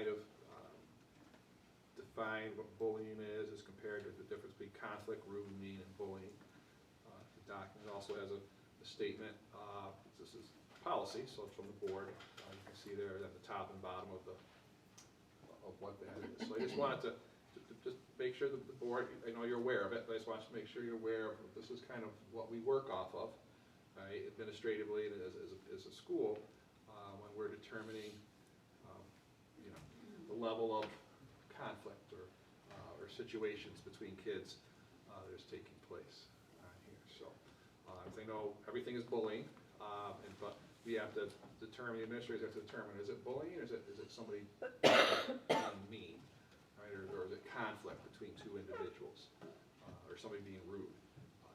kind of define what bullying is as compared to the difference between conflict, rude, mean, and bullying. The document also has a statement. This is policy, so it's from the board. You can see there at the top and bottom of what that is. So I just wanted to just make sure that the board, I know you're aware of it, but I just wanted to make sure you're aware of this is kind of what we work off of, right, administratively and as a school when we're determining the level of conflict or situations between kids that is taking place here. So as I know, everything is bullying, but we have to determine, the administrators have to determine, is it bullying or is it somebody being mean, right, or is it conflict between two individuals, or somebody being rude?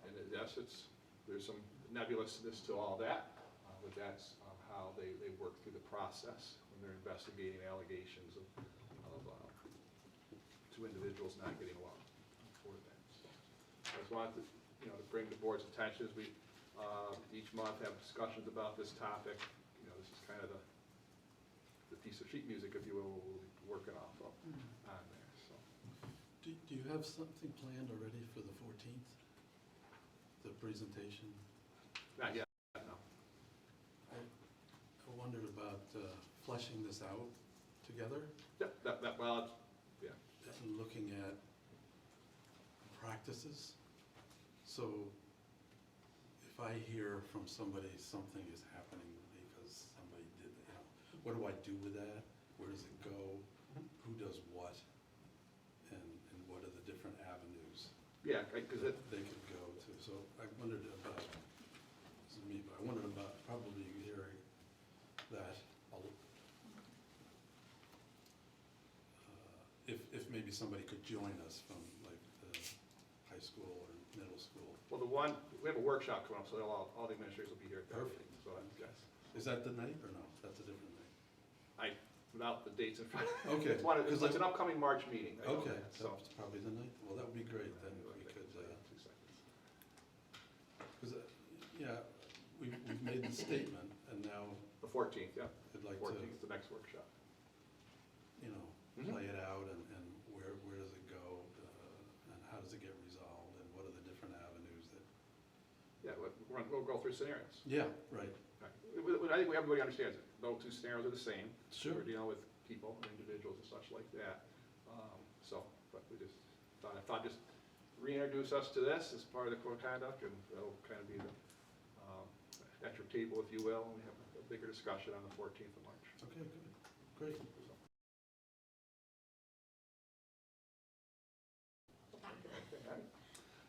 And yes, there's some nebulousness to all that, but that's how they work through the process when they're investigating allegations of two individuals not getting along for that. So I just wanted to, to bring the board's attention as we each month have discussions about this topic. This is kind of the piece of sheet music, if you will, we'll be working off of on there. So, do you have something planned already for the 14th? The presentation? Not yet, no. I wondered about fleshing this out together. Yeah, well, yeah. And looking at practices. So if I hear from somebody something is happening because somebody did, what do I do with that? Where does it go? Who does what? And what are the different avenues? Yeah, because they could go to. So I wondered about, this is me, but I wondered about probably hearing that if maybe somebody could join us from like the high school or middle school. Well, we have a workshop coming up, so all the administrators will be here. Perfect. So yes. Is that the night or no? That's a different night. Without the dates in front. Okay. It's an upcoming March meeting. Okay, so that's probably the night. Well, that would be great then. We could. 2 seconds. Because we've made the statement, and now The 14th, yeah. I'd like 14th, the next workshop. Play it out and where does it go and how does it get resolved and what are the different avenues that. Yeah, we'll go through scenarios. Yeah, right. I think everybody understands it. No two scenarios are the same. Sure. We're dealing with people, individuals, and such like that. But we just thought just reintroduce us to this as part of the code of conduct, and that'll kind of be the at your table, if you will, and we have a bigger discussion on the 14th of March. Okay, good, great.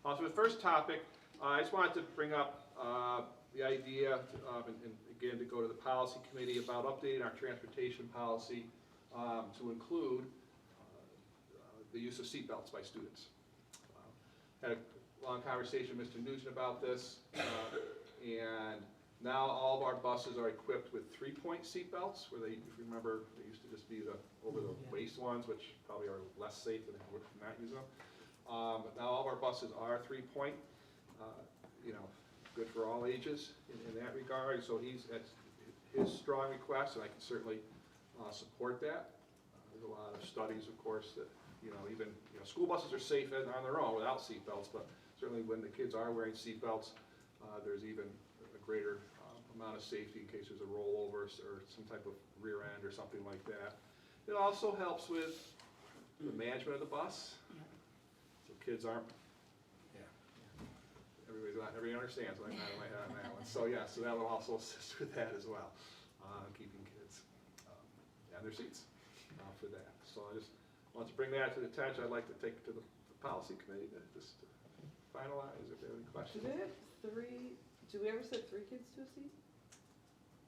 So the first topic, I just wanted to bring up the idea, and again, to go to the policy committee about updating our transportation policy to include the use of seatbelts by students. Had a long conversation with Mr. Nugent about this, and now all of our buses are equipped with 3-point seatbelts, where if you remember, they used to just be the over-the-waist ones, which probably are less safe than if we're not using them. But now all of our buses are 3-point, good for all ages in that regard. So that's his strong request, and I can certainly support that. There's a lot of studies, of course, that even school buses are safe on their own without seatbelts, but certainly when the kids are wearing seatbelts, there's even a greater amount of safety in case there's a rollover or some type of rear end or something like that. It also helps with the management of the bus. So kids aren't, everybody understands what I'm not in my head on that one. So so that will also assist with that as well, keeping kids and their seats for that. So I just want to bring that to the attention. I'd like to take it to the policy committee to just finalize if they have any questions. Do they have do we ever set 3 kids to a seat?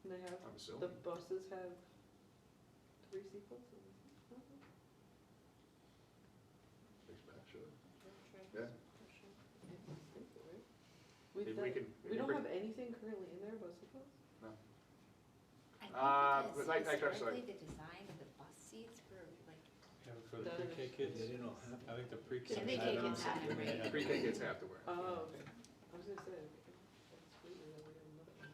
And they have, I'm assuming. the buses have 3 seatbelts? Yeah. We don't have anything currently in there about seatbelts? No. I think but because sorry. historically the design of the bus seats were like. Yeah, for the pre-K kids, I think the pre-K The pre-K kids have to wear it. Pre-K kids have to wear it. Oh, okay. I was gonna say, that's weird that we didn't look at that.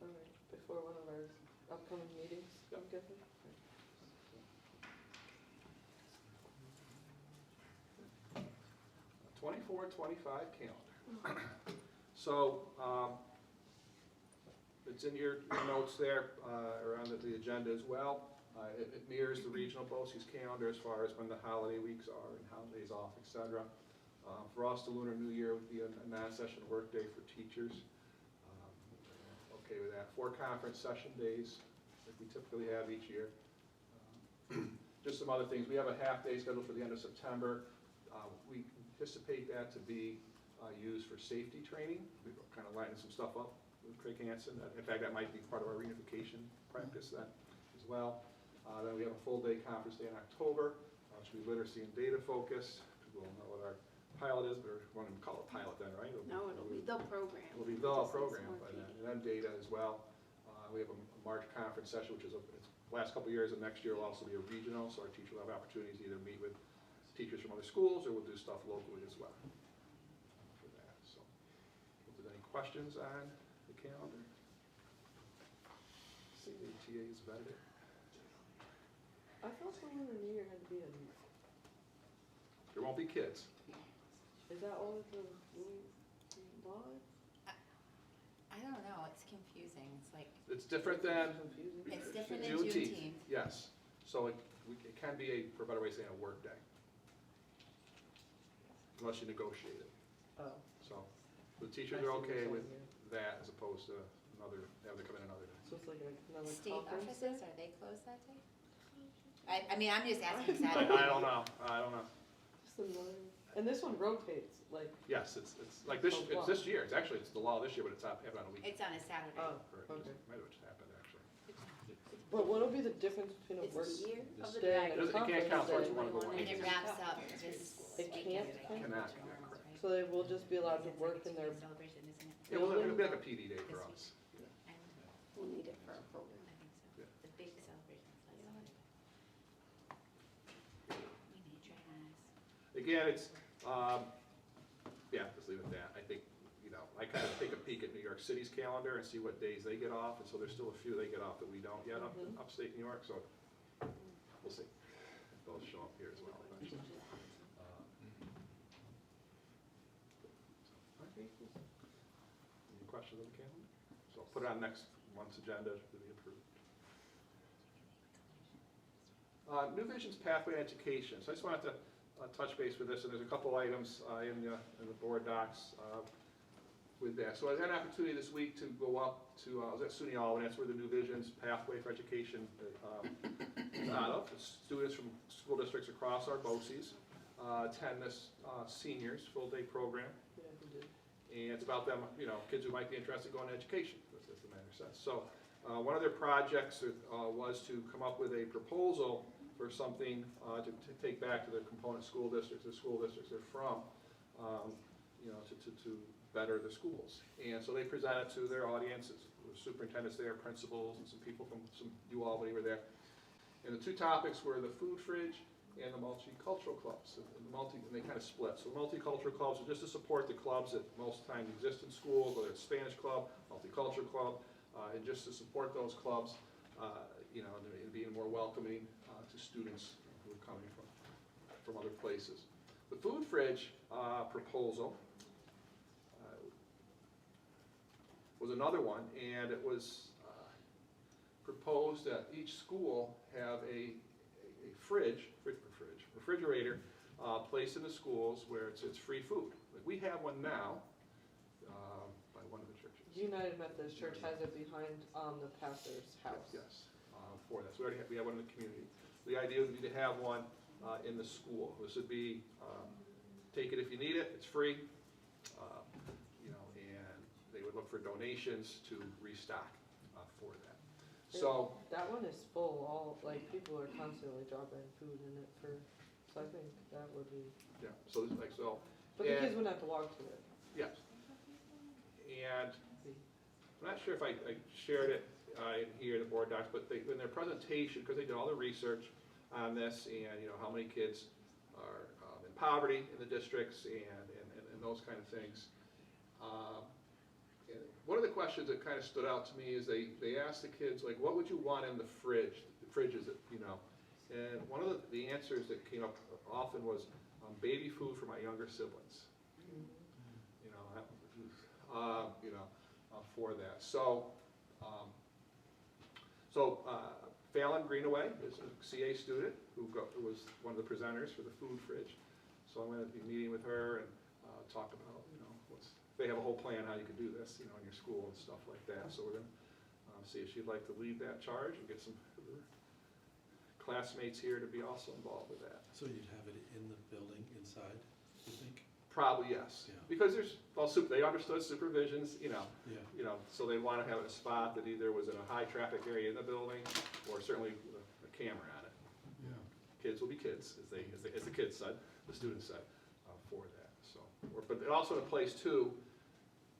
All right, before one of our upcoming meetings, I'm guessing? 24-25 calendar. So, it's in your notes there, or on the agenda as well. It mirrors the regional BOCES calendar as far as when the holiday weeks are and holidays off, etc. For us, the Lunar New Year would be a non-session workday for teachers. Okay with that. 4 conference session days, like we typically have each year. Just some other things. We have a half-day scheduled for the end of September. We anticipate that to be used for safety training. We're kind of lighting some stuff up with Craig Hansen. In fact, that might be part of our reunification practice then as well. Then we have a full-day conference day in October, which will be literacy and data focus. People will know what our pilot is, but we won't even call it pilot then, right? No, it'll be the program. It'll be the program by then, and then data as well. We have a March conference session, which is it's last couple of years, and next year will also be a regional, so our teachers will have opportunities to either meet with teachers from other schools, or we'll do stuff locally as well for that. So, if there's any questions on the calendar? CATA is vetted it. I thought the Lunar New Year had to be There won't be kids. is that all of the law? I don't know, it's confusing, it's like, It's different than Confusing. it's different than Juneteenth. Juneteenth. Yes, so it can be for a better way of saying, a work day. Unless you negotiate it. Oh. So, the teachers I see are what you're okay with saying, that as opposed to have to come in another day. So it's like another State conference offices, day? are they closed that day? I mean, I'm just asking, 'cause I don't know, Just another, and this one rotates, like, Yes, it's like this, it's this year, it's the law this year, but it's happening on a weekend. It's on a Saturday. oh, Or it okay. just- Might have just happened, actually. But what'll be the difference between a It's work the year of the day dragon. and a It can't conference count towards day? one of the And it ones. wraps up this It weekend. can't? I think, Cannot, tomorrow, yeah, correct. right? So they will just be allowed to It's like work a in their, two-day celebration, isn't it? It'll be like a PD day for us. I We'll need it for our program. think so. Yeah. The big celebrations, that's all it is. We need your eyes. Again, it's, yeah, just leave it at that. I think, I kind of take a peek at New York City's calendar and see what days they get off, and so there's still a few they get off that we don't yet up in upstate New York, so we'll see. If those show up here as well eventually. Any questions on the calendar? So I'll put it on next month's agenda to be approved. New Vision's Pathway Education. So I just wanted to touch base with this, and there's a couple items in the board docs with that. So I had an opportunity this week to go up to, I was at SUNY Albany, that's where the New Vision's Pathway for Education is out of. It's students from school districts across our BOCES attend this seniors full-day program. yeah, who did? And it's about them, kids who might be interested in going to education, as the matter says. So one of their projects was to come up with a proposal for something to take back to the component school districts, the school districts they're from, to better the schools. And so they presented to their audiences, the superintendents there, principals, and some people from some U Albany were there. And the two topics were the food fridge and the multicultural clubs. And they kind of split. So multicultural clubs are just to support the clubs that most of the time exist in schools, whether it's Spanish club, multicultural club, and just to support those clubs, and being more welcoming to students who are coming from other places. The food fridge proposal was another one, and it was proposed that each school have a refrigerator placed in the schools where it's free food. Like we have one now by one of the churches. United Methodist Church has it behind the pastor's house. Yes, for that. So we have one in the community. The idea would be to have one in the school. This would be, take it if you need it, it's free. And they would look for donations to restock for that. So, That one is full, people are constantly dropping food in it so I think that would be, yeah, so this is but the And- kids wouldn't have to walk to it. yes. And I'm not sure if I shared it in here, the board docs, but in their presentation, because they did all the research on this and, how many kids are in poverty in the districts and those kind of things. And one of the questions that kind of stood out to me is they asked the kids, like, what would you want in the fridges that, and one of the answers that came up often was baby food for my younger siblings. You know, for that. So, Fallon Greenaway is a CA student who was one of the presenters for the food fridge. So I'm going to be meeting with her and talk about, they have a whole plan how you can do this, in your school and stuff like that. So we're going to see if she'd like to lead that charge and get some of her classmates here to be also involved with that. So you'd have it in the building inside, you think? Probably yes, Yeah. because they understood supervisions, Yeah. so they want to have it in a spot that either was in a high traffic area in the building or certainly with a camera on it. Yeah. Kids will be kids, as the kids said, the students said, for that. So, but it also in a place too,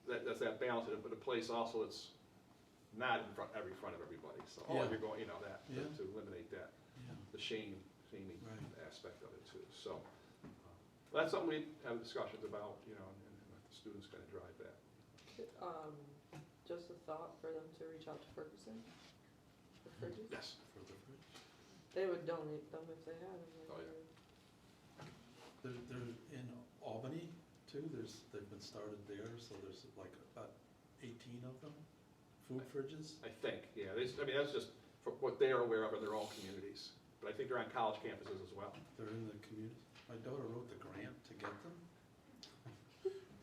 that's that balance, but a place also that's not in front of everybody. So Yeah. you're going, that Yeah. to eliminate that, Yeah. the shaming Right. aspect of it too. So that's something we have discussions about, and the students kind of drive that. Just a thought for them to reach out to Ferguson. The fridges. Yes. For the fridge. They would donate them if they had them. Oh, yeah. They're in Albany too, they've been started there, so there's like about 18 of them, food fridges. I think, yeah. That's just for what they are aware of in their own communities. But I think they're on college campuses as well. They're in the community. My daughter wrote the grant to get them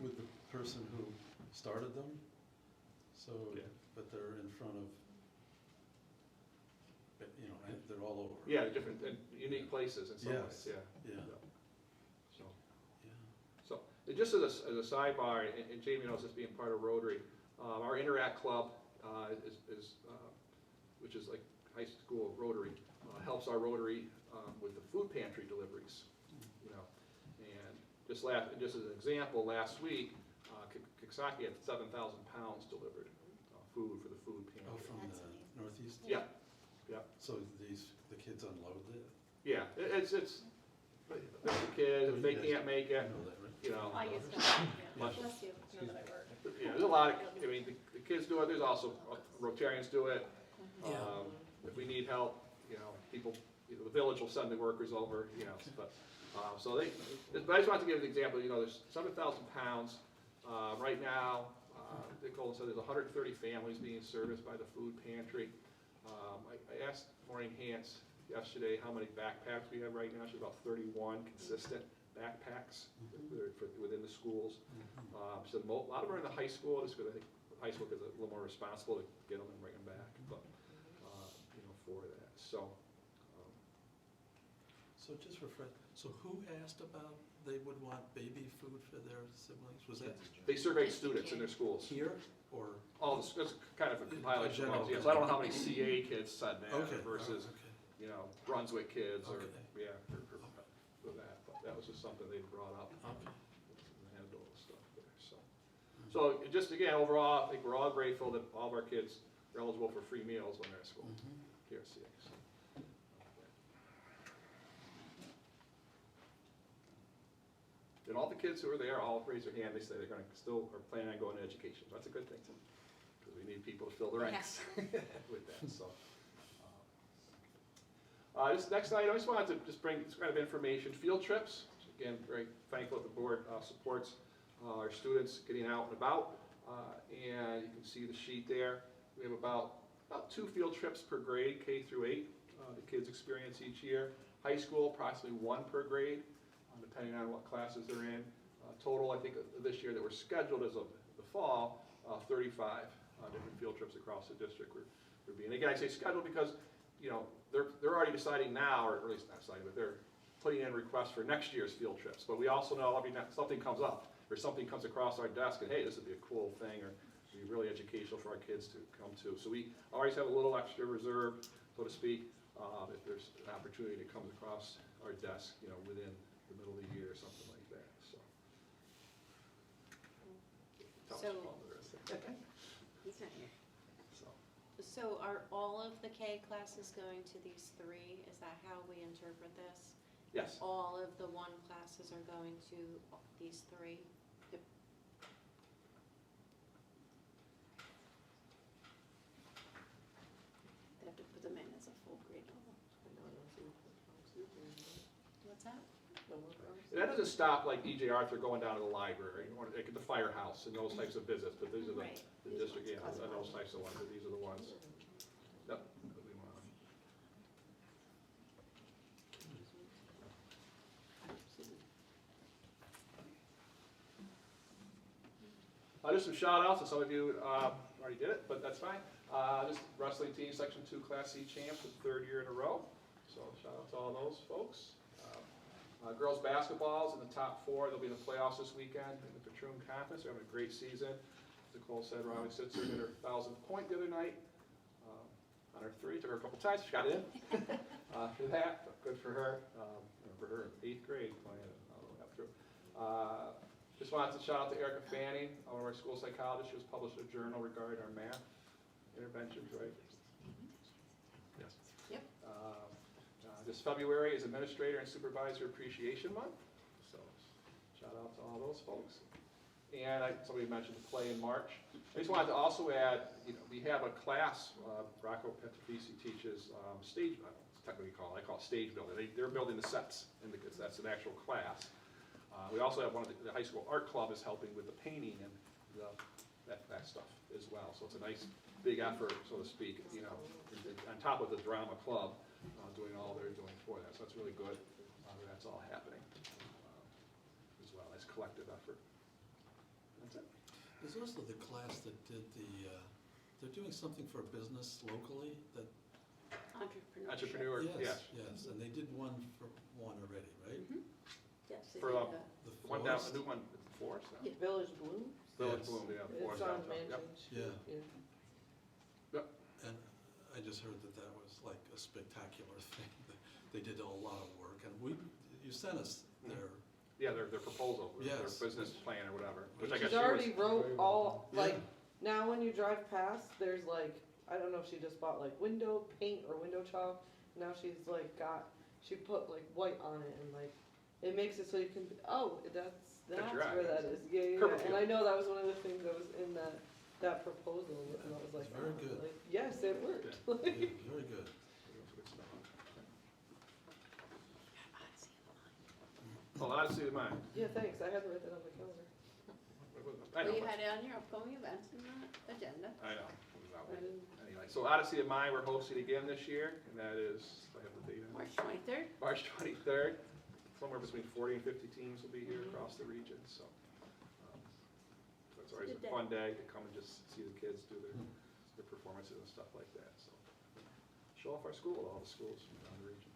with the person who started them. So, Yeah. but they're in front of, they're all over. Yeah, different and unique places in some ways, Yes. yeah. Yeah, So, yeah. so just as a sidebar, and Jamie knows this being part of Rotary, our Interact Club which is like high school Rotary, helps our Rotary with the food pantry deliveries. And just as an example, last week, Coxsackie had 7,000 pounds delivered, food for the food Oh, pantry. from That's the amazing. northeast? Yeah, So the kids unload it? yeah, it's the kids, if they can't make You it, know that, right? I used to, yeah. Much- Bless you. Know that I work. there's a lot of, the kids do it, there's also Rotarians do it. Yeah. If we need help, people, the village will send the workers over, but, but I just wanted to give an example, there's 7,000 pounds. Right now, Nicole said there's 130 families being serviced by the food pantry. I asked Maureen Hance yesterday how many backpacks we have right now. She's about 31 consistent backpacks within the schools. She said a lot of them are in the high school, just because I think high school is a little more responsible to get them and bring them back, but, for that. So just refresh, so who asked about they would want baby food for their siblings? Was that they surveyed students in their schools. here or? Oh, it's kind of a compilation of General. those, yeah. So I don't know how many CA kids said that Okay. versus, Okay. Brunswick kids or, Okay. yeah, for that. But that was just something they brought up. Okay. Handle stuff there, so just again, overall, I think we're all grateful that all of our kids are eligible for free meals when they're at school here at CA. So. And all the kids who are there all raise their hand. They say they're going to still are planning on going to education. So that's a good thing too, because we need people to fill the ranks with that. So. This next item, I just wanted to bring this kind of information. Field trips. Again, very thankful that the board supports our students getting out and about. And you can see the sheet there. We have about 2 field trips per grade, K through 8. The kids experience each year. High school, approximately 1 per grade, depending on what classes they're in. Total, I think, this year that were scheduled as of the fall, 35 different field trips across the district we're being. Again, I say scheduled because, they're already deciding now, or at least not deciding, but they're putting in requests for next year's field trips. But we also know every time something comes up, or something comes across our desk, and hey, this would be a cool thing, or be really educational for our kids to come to. So we always have a little extra reserve, so to speak, if there's an opportunity that comes across our desk, within the middle of the year or something like that. So. Tell us So- about the rest. He's not here. So are all of the K classes going to these 3? Is that how we interpret this? Yes. All of the 1 classes are going to these 3? They have to put them in as a full grade level. What's that? No more promises. And that doesn't stop like EJ Arthur going down to the library, or like at the firehouse and those types of visits, but these are Right. the district, yeah, those types of ones, but these are the ones. Yep. that we want. Just some shout outs, and some of you already did it, but that's fine. Just wrestling team, Section 2 Class C champs for the third year in a row. So shout out to all those folks. Girls basketball is in the top 4. They'll be in the playoffs this weekend in the Patroon Conference. They're having a great season. As Nicole said, Riley Sitzer hit her 1,000th point the other night. On her 3, took her a couple times, she got in for that, but good for her. For her in 8th grade playing it all the way up through. Just wanted to shout out to Erica Fanning, one of our school psychologists. She was published a journal regarding our math interventions, right? Yes. Yep. This February is Administrator and Supervisor Appreciation Month, so shout out to all those folks. And somebody mentioned the play in March. I just wanted to also add, we have a class, Rocco Petrofici teaches stage, it's technically called, I call it stage building. They're building the sets, because that's an actual class. We also have one of the high school art club is helping with the painting and that stuff as well. So it's a nice big effort, so to speak, on top of the drama club, doing all they're doing for that. So that's really good. That's all happening as well. Nice collective effort. That's it. There's also the class that did they're doing something for a business locally that. Entrepreneur, yes. Yes, and they did one for one already, right? Mhm. Yes, they For, did The One down, forest? a new one, Forest. No? Yeah. Village Bloom, Village Yes. Bloom, yeah, it's Forest on downtown. Yep. Mansion Street, And I just heard that was like a spectacular thing. They did a lot of work, and you sent us their. Yeah, their proposal, their Yes. business plan or whatever, which I guess She's already wrote all, Yeah. like, now when you drive past, there's like, I don't know if she just bought like window paint or window chalk. Now she's like she put like white on it and like, it makes it so you can, that's your where eye. that is. Yeah. Curb And appeal. I know that was one of the things that was in that proposal, and I was like, It's very oh, good. like, yes, it worked. Yeah, very good. Oh, Odyssey of Mind. Yeah, thanks, I had to write that on the calendar. I Well, know, you had it on your upcoming events in the agenda. I know. It was that I way. didn't, Anyway, so Odyssey of Mind, we're hosting again this year, and that is, I have the date on it. March 23rd. March 23rd. Somewhere between 40 and 50 teams will be here across the region, so. It's always a Good day. fun day to come and just see the kids do their performances and stuff like that, so. Show off our school, all the schools around the region.